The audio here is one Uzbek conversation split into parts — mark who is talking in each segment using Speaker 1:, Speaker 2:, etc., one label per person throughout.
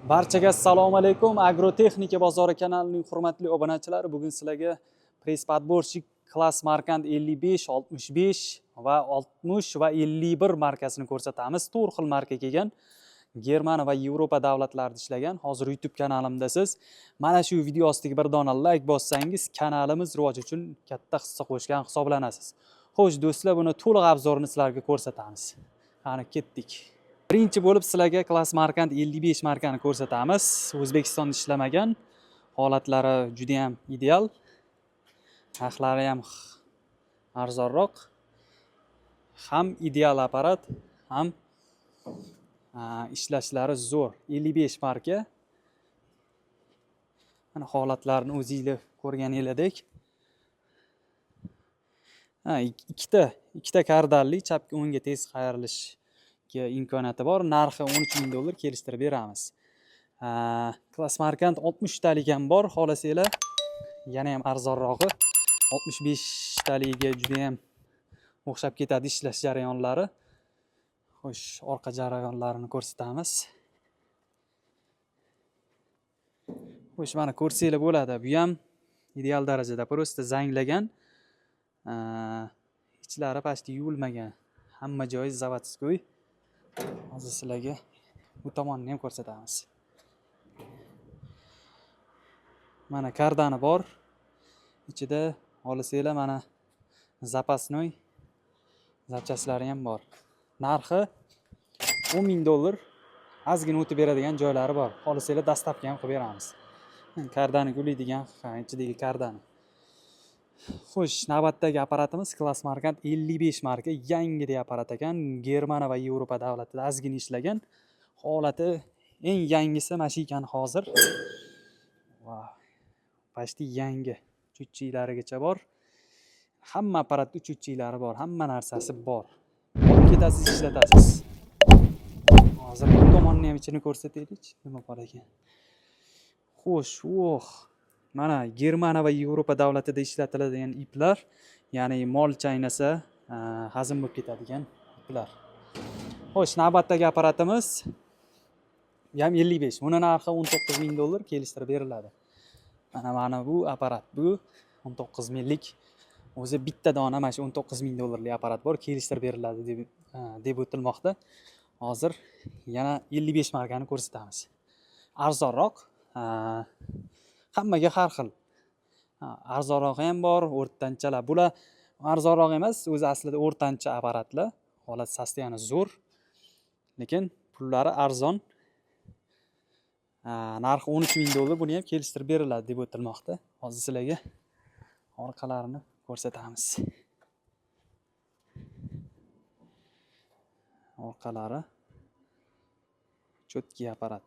Speaker 1: Barchaga assalomu alaykum. Agrotexnika bozori kanalining hurmatli obunachilari, bugun sizlarga Press-подборщик Class Markant 55, 65 va 60 va 51 markasini ko'rsatamiz. 4 xil marka kelgan. Germaniya va Yevropa davlatlarida ishlagan. Hozir YouTube kanalimdasiz. Mana shu video ostiga bir dona like bossangiz, kanalimiz rivoji uchun katta hissa qo'shgan hisoblanasiz. Xo'sh, do'stlar, buni to'liq obzorini sizlarga ko'rsatamiz. Qani ketdik. Birinchi bo'lib sizlarga Class Markant 55 markani ko'rsatamiz. O'zbekistonda ishlamagan, holatlari juda ham ideal. Narxlari ham arzonroq. Ham ideal apparat, ham ishlashlari zo'r. 55 marka. Mana holatlarini o'zingizlar ko'rganingizdek. Ikkita kardalli chapga o'ngga tez qayrilish imkoniyati bor. Narxi 13 ming dollar kelishtirib beramiz. Class Markant 60 talik ham bor, xohlasanglar. Yana ham arzonrog'i 65 taliga juda ham o'xshab ketadi ishlash jarayonlari. Xo'sh, orqa jarayonlarini ko'rsatamiz. Xo'sh, mana ko'rsanglar bo'ladi. Bu ham ideal darajada prosta zanglagan. Ichlari pasti yuvilmagan. Hamma joyi zavodskoy. Hozir sizlarga bu tomonni ham ko'rsatamiz. Mana kardani bor. Ichida olasanglar mana zapasnoy zapchaslari ham bor. Narxi 10 ming dollar. Ozgina o'tib beradigan joylari bor. Olasanglar dastavka ham qilib beramiz. Kardani guliydigan, ichidagi kardani. Xo'sh, navbatdagi apparatimiz Class Markant 55 marka, yangi apparat ekan. Germaniya va Yevropa davlatida ozgina ishlagan. Holati eng yangisi mana shu ekan hozir. Wow. Pasti yangi. Uchuvchilarigacha bor. Hamma apparatda uchuvchilari bor, hamma narsasi bor. Olib ketasiz, ishlatasiz. Hozir bu tomonni ham ichini ko'rsataylik, nima bor ekan. Xo'sh, mana Germaniya va Yevropa davlatida ishlatiladigan iplar, ya'ni mol chaynasa hazm bo'lib ketadigan iplar. Xo'sh, navbatdagi apparatimiz ham 55. Buni narxi 19 ming dollar kelishtirib beriladi. Mana bu apparat, bu 19 minglik. O'zi bitta dona mana shu 19 ming dollarlik apparat bor, kelishtirib beriladi deb o'tilmoqda. Hozir yana 55 markani ko'rsatamiz. Arzonroq, hammaga har xil. Arzonrog'i ham bor, o'rtanchalar. Bular arzonroq emas, o'zi aslida o'rtancha apparatlar. Holat sostoyani zo'r, lekin pullari arzon. Narxi 13 ming dollar, buni ham kelishtirib beriladi deb o'tilmoqda. Hozir sizlarga orqalarini ko'rsatamiz. Orqalari cho'tki apparat.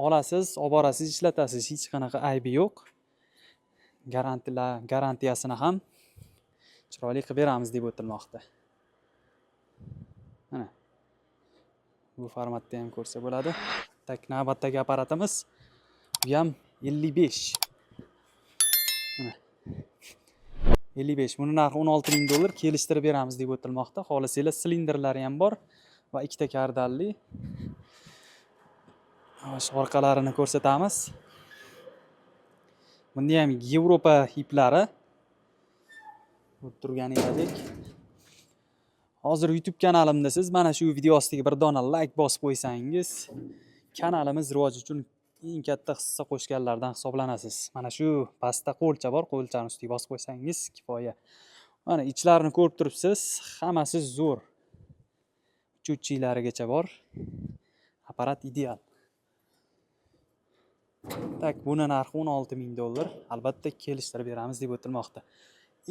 Speaker 1: Olasiz, olib borasiz, ishlatasiz, hech qanaqa aybi yo'q. Garantiyasini ham chiroyli qilib beramiz deb o'tilmoqda. Mana bu formatda ham ko'rsa bo'ladi. Navbatdagi apparatimiz bu ham 55. Mana 55. Buni narxi 16 ming dollar kelishtirib beramiz deb o'tilmoqda. Xohlasanglar silindrlari ham bor va ikkita kardalli. Orqalarini ko'rsatamiz. Bunda ham Yevropa iplari turganingizdek. Hozir YouTube kanalimda siz mana shu video ostiga bir dona like bosib qo'ysangiz, kanalimiz rivoji uchun eng katta hissa qo'shganlardan hisoblanasiz. Mana shu pastda qo'lcha bor, qo'lchani ustiga bosib qo'ysangiz kifoya. Mana ichlarini ko'rib turibsiz, hammasi zo'r. Uchuvchilarigacha bor. Apparat ideal. Buni narxi 16 ming dollar. Albatta kelishtirib beramiz deb o'tilmoqda.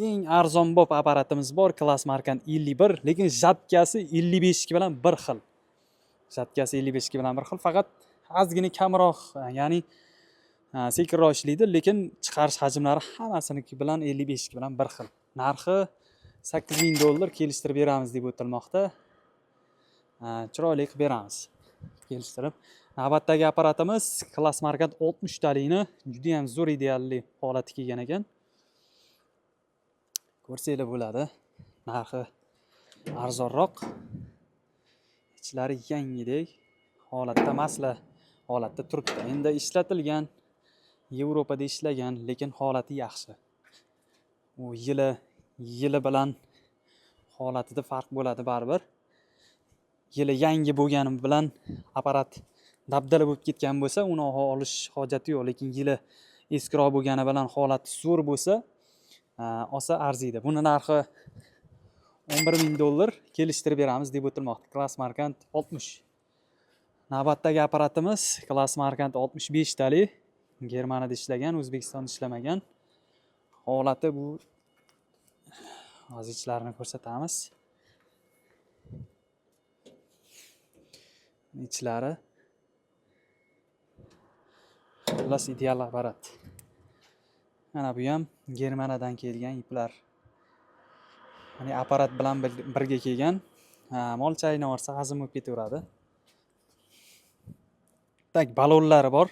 Speaker 1: Eng arzonbop apparatimiz bor, Class Markant 51, lekin zatkasi 55 bilan bir xil. Zatkasi 55 bilan bir xil, faqat ozgina kamroq, ya'ni sekinroq ishlaydi, lekin chiqarish hajmlari hammasiniki bilan 55 bilan bir xil. Narxi 8 ming dollar kelishtirib beramiz deb o'tilmoqda. Chiroyli qilib beramiz. Kelishtirib. Navbatdagi apparatimiz Class Markant 60 talikni juda ham zo'r idealli holati kelgan ekan. Ko'rsanglar bo'ladi. Narxi arzonroq. Ichlari yangidek holatda masla holatda turibdi. Endi ishlatilgan, Yevropada ishlagan, lekin holati yaxshi. U yili bilan holatida farq bo'ladi baribir. Yili yangi bo'lgani bilan apparat dabdala bo'lib ketgan bo'lsa, uni olish hojati yo'q, lekin yili eskiroq bo'lgani bilan holati zo'r bo'lsa, olsa arziydi. Buni narxi $11,000 kelishtirib beramiz deb o'tilmoqda. Class Markant 60. Navbatdagi apparatimiz Class Markant 65 talik. Germaniyada ishlagan, O'zbekistonda ishlamagan. Holati bu. Hozir ichlarini ko'rsatamiz. Ichlari xullas ideal apparat. Mana bu ham Germaniyadan kelgan iplar. Ya'ni apparat bilan birga kelgan. Mol chaynaversa hazm bo'lib ketaveradi. Tak balonlari bor.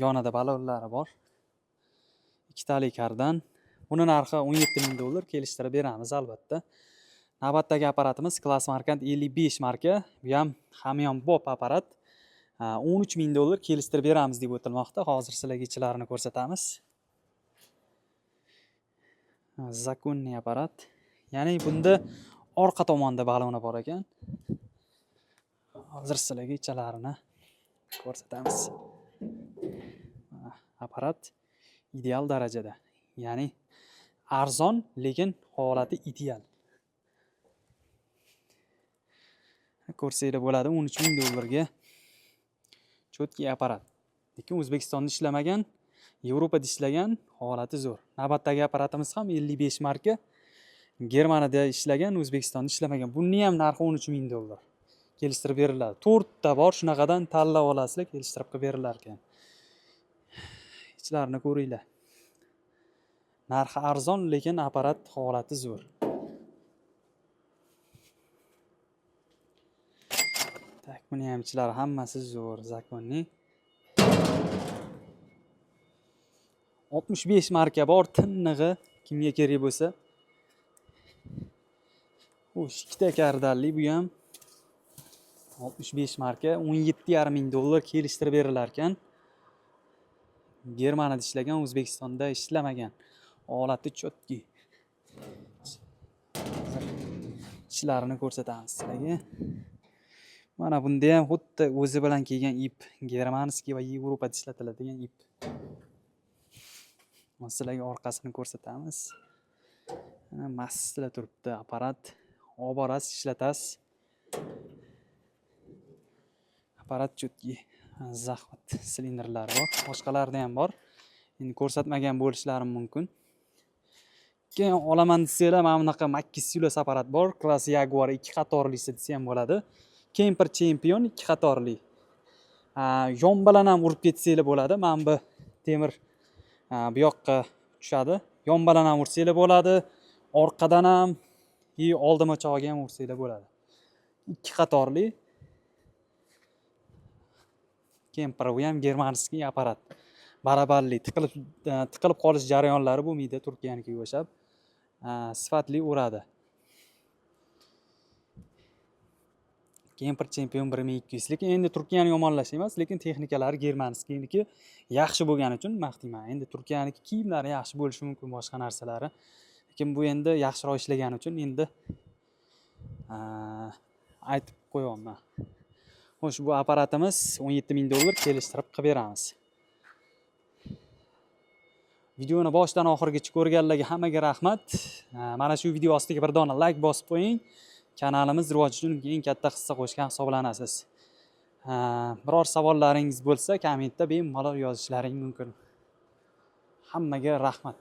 Speaker 1: Yonida balonlari bor. Ikkitalik kardan. Buni narxi $17,000 kelishtirib beramiz albatta. Navbatdagi apparatimiz Class Markant 55 marka. Bu ham hamyonbop apparat. $13,000 kelishtirib beramiz deb o'tilmoqda. Hozir sizlarga ichlarini ko'rsatamiz. Zakonniy apparat. Ya'ni bunda orqa tomonda baloni bor ekan. Hozir sizlarga ichalarini ko'rsatamiz. Apparat ideal darajada. Ya'ni arzon, lekin holati ideal. Ko'rsanglar bo'ladi, $13,000 ga chotki apparat. Lekin O'zbekistonda ishlamagan, Yevropada ishlagan, holati zo'r. Navbatdagi apparatimiz ham 55 marka. Germaniyada ishlagan, O'zbekistonda ishlamagan. Bunning ham narxi $13,000 kelishtirib beriladi. 4 ta bor, shunaqadan tanlab olasizlar, kelishtirib qilib berilar ekan. Ichlarini ko'ringlar. Narxi arzon, lekin apparat holati zo'r. Tak, buni ham ichlari hammasi zo'r, zakonniy. 65 marka bor, tinnig'i, kimga kerak bo'lsa. Xo'sh, ikkita kardalli bu ham 65 marka, $17,500 kelishtirib berilar ekan. Germaniyada ishlagan, O'zbekistonda ishlamagan. Holati chotki. Ishlarini ko'rsatamiz sizlarga. Mana bunda ham xuddi o'zi bilan kelgan ip, germanskiy va Yevropada ishlatiladigan ip. Sizlarga orqasini ko'rsatamiz. Massila turibdi apparat. Olib borasiz, ishlatasiz. Apparat chotki. Zahvat silindrlari bor. Boshqalarida ham bor. Endi ko'rsatmagan bo'lishlarim mumkin. Keyin olaman desanglar, mana bunaqa Makis Silos apparat bor. Class Jaguar 2 qatorlisi desa ham bo'ladi. Kemper Champion 2 qatorli. Yon bilan ham urib ketsanglar bo'ladi. Mana bu temir bu yoqqa tushadi. Yon bilan ham ursanglar bo'ladi. Orqadan ham, oldima chog'iga ham ursanglar bo'ladi. 2 qatorli. Kemper, bu ham germanskiy apparat. Barabarli, tiqilib qolish jarayonlari bo'lmaydi, Turkiyanikiga o'xshab. Sifatli uradi. Kemper Champion 1200. Lekin endi Turkiyani yomonlash emas, lekin texnikalari germanskiyniki yaxshi bo'lgani uchun maqtayman. Endi Turkiyaniki kiyimlari yaxshi bo'lishi mumkin, boshqa narsalari. Lekin bu endi yaxshiroq ishlagani uchun endi aytib qo'yapman. Xo'sh, bu apparatimiz $17,000 kelishtirib qilib beramiz. Videoni boshdan oxirigacha ko'rganlarga hammaga rahmat. Mana shu video ostiga bir dona like bosib qo'ying. Kanalimiz rivoji uchun eng katta hissa qo'shgan hisoblanasiz. Biror savollaringiz bo'lsa, kommentda bemalol yozishlaring mumkin. Hammaga rahmat.